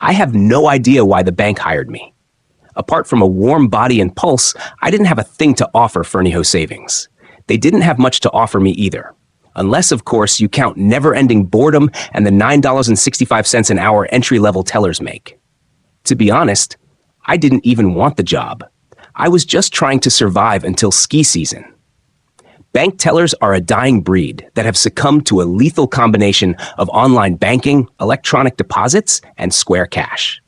I have no idea why the bank hired me. Apart from a warm body and pulse, I didn't have a thing to offer Fernie-Ho Savings. They didn't have much to offer me either. Unless, of course, you count never-ending boredom and the $9.65 an hour entry-level tellers make. To be honest, I didn't even want the job. I was just trying to survive until ski season. Bank tellers are a dying breed that have succumbed to a lethal combination of online banking, electronic deposits, and Square Cash.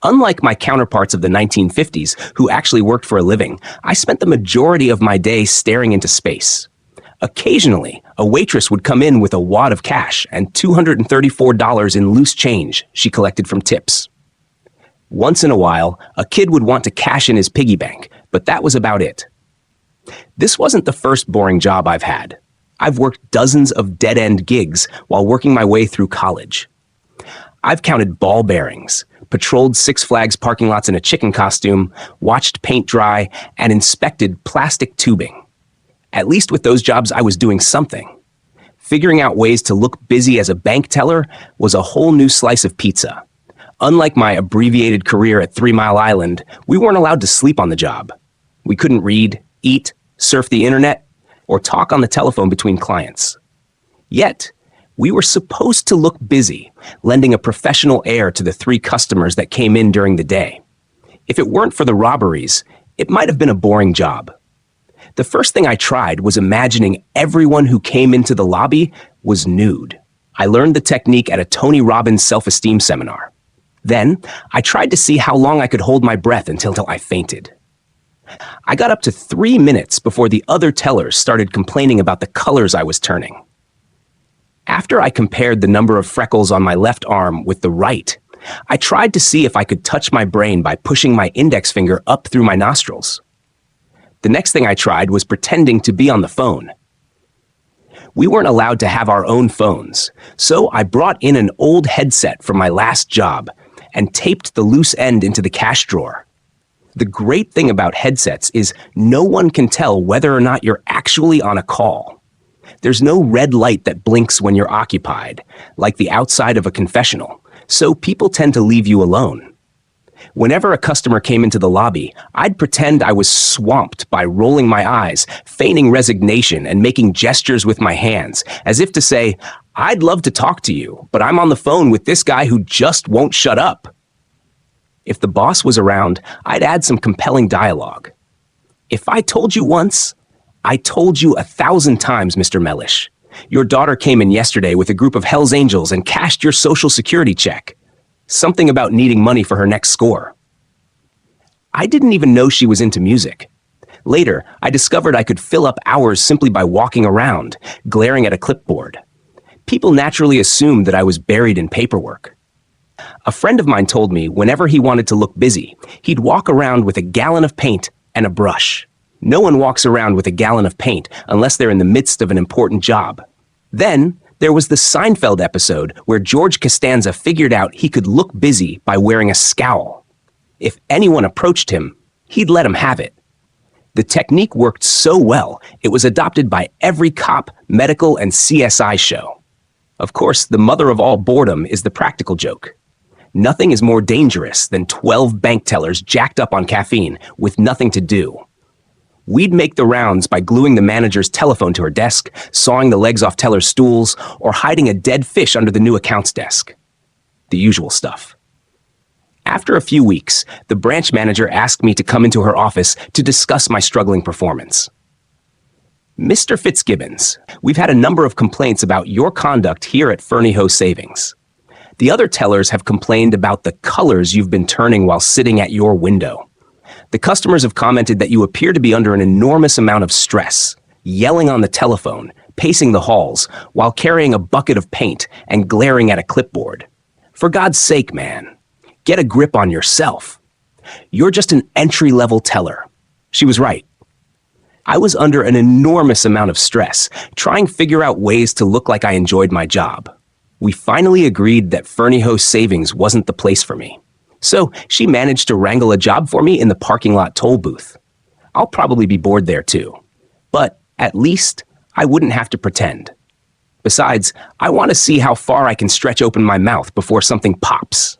Unlike my counterparts of the 1950s who actually worked for a living, I spent the majority of my day staring into space. Occasionally, a waitress would come in with a wad of cash and $234 in loose change she collected from tips. Once in a while, a kid would want to cash in his piggy bank, but that was about it. This wasn't the first boring job I've had. I've worked dozens of dead-end gigs while working my way through college. I've counted ball bearings, patrolled Six Flags parking lots in a chicken costume, watched paint dry, and inspected plastic tubing. At least with those jobs, I was doing something. Figuring out ways to look busy as a bank teller was a whole new slice of pizza. Unlike my abbreviated career at 3 Mile Island, we weren't allowed to sleep on the job. We couldn't read, eat, surf the internet, or talk on the telephone between clients. Yet, we were supposed to look busy, lending a professional air to the 3 customers that came in during the day. If it weren't for the robberies, it might have been a boring job. The first thing I tried was imagining everyone who came into the lobby was nude. I learned the technique at a Tony Robbins self-esteem seminar. Then, I tried to see how long I could hold my breath until I fainted. I got up to 3 minutes before the other tellers started complaining about the colors I was turning. After I compared the number of freckles on my left arm with the right, I tried to see if I could touch my brain by pushing my index finger up through my nostrils. The next thing I tried was pretending to be on the phone. We weren't allowed to have our own phones, so I brought in an old headset from my last job and taped the loose end into the cash drawer. The great thing about headsets is no one can tell whether or not you're actually on a call. There's no red light that blinks when you're occupied, like the outside of a confessional, so people tend to leave you alone. Whenever a customer came into the lobby, I'd pretend I was swamped by rolling my eyes, feigning resignation, and making gestures with my hands, as if to say, "I'd love to talk to you, but I'm on the phone with this guy who just won't shut up." If the boss was around, I'd add some compelling dialogue. "If I told you once, I told you 1,000 times, Mr. Mellish. Your daughter came in yesterday with a group of Hell's Angels and cashed your Social Security check. Something about needing money for her next score." I didn't even know she was into music. Later, I discovered I could fill up hours simply by walking around, glaring at a clipboard. People naturally assumed that I was buried in paperwork. A friend of mine told me whenever he wanted to look busy, he'd walk around with a gallon of paint and a brush. No one walks around with a gallon of paint unless they're in the midst of an important job. Then, there was the Seinfeld episode where George Costanza figured out he could look busy by wearing a scowl. If anyone approached him, he'd let him have it. The technique worked so well, it was adopted by every cop, medical, and CSI show. Of course, the mother of all boredom is the practical joke. Nothing is more dangerous than 12 bank tellers jacked up on caffeine with nothing to do. We'd make the rounds by gluing the manager's telephone to her desk, sawing the legs off tellers' stools, or hiding a dead fish under the new accounts desk. The usual stuff. After a few weeks, the branch manager asked me to come into her office to discuss my struggling performance. "Mr. Fitzgibbons, we've had a number of complaints about your conduct here at Fernie-Ho Savings. The other tellers have complained about the colors you've been turning while sitting at your window. The customers have commented that you appear to be under an enormous amount of stress, yelling on the telephone, pacing the halls, while carrying a bucket of paint and glaring at a clipboard. For God's sake, man, get a grip on yourself. You're just an entry-level teller." She was right. I was under an enormous amount of stress, trying to figure out ways to look like I enjoyed my job. We finally agreed that Fernie-Ho Savings wasn't the place for me. So she managed to wrangle a job for me in the parking lot toll booth. I'll probably be bored there too. But at least I wouldn't have to pretend. Besides, I want to see how far I can stretch open my mouth before something pops.